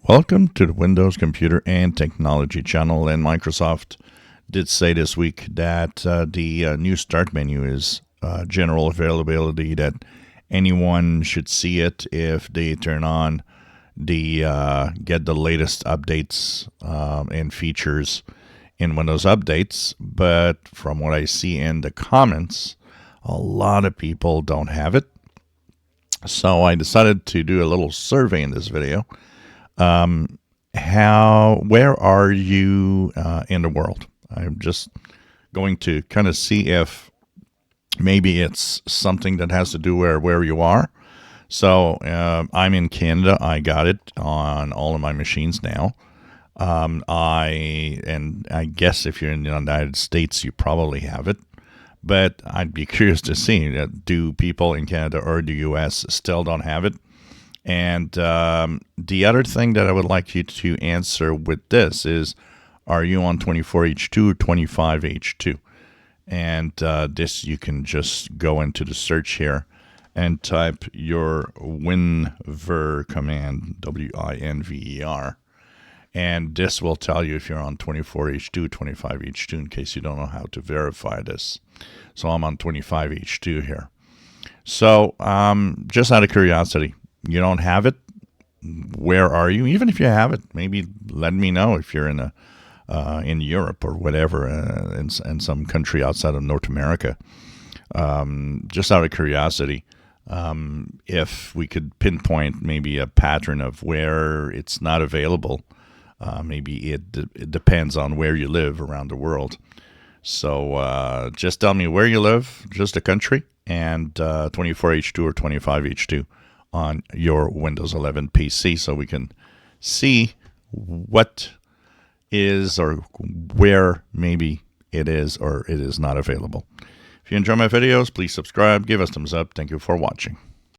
Welcome to the Windows Computer and Technology channel. And Microsoft did say this week that the new start menu is general availability, that anyone should see it if they turn on the get the latest updates and features in Windows Updates. But from what I see in the comments, a lot of people don't have it. So I decided to do a little survey in this video. Where are you in the world? I'm just going to kind of see if maybe it's something that has to do where you are. So I'm in Canada. I got it on all of my machines now. I guess if you're in the United States, you probably have it. But I'd be curious to see, do people in Canada or the U.S. still don't have it? And the other thing that I would like you to answer with this is, are you on 24H2 or 25H2? And this, you can just go into the search here and type your WinVer command, WINVER. And this will tell you if you're on 24H2, 25H2, in case you don't know how to verify this. So I'm on 25H2 here. So just out of curiosity, you don't have it? Where are you? Even if you have it, maybe let me know if you're in Europe or whatever, in some country outside of North America. Just out of curiosity, if we could pinpoint maybe a pattern of where it's not available. Maybe it depends on where you live around the world. So just tell me where you live, just a country, and 24H2 or 25H2 on your Windows 11 PC, so we can see what is or where maybe it is or it is not available. If you enjoy my videos, please subscribe, give us a thumbs up. Thank you for watching.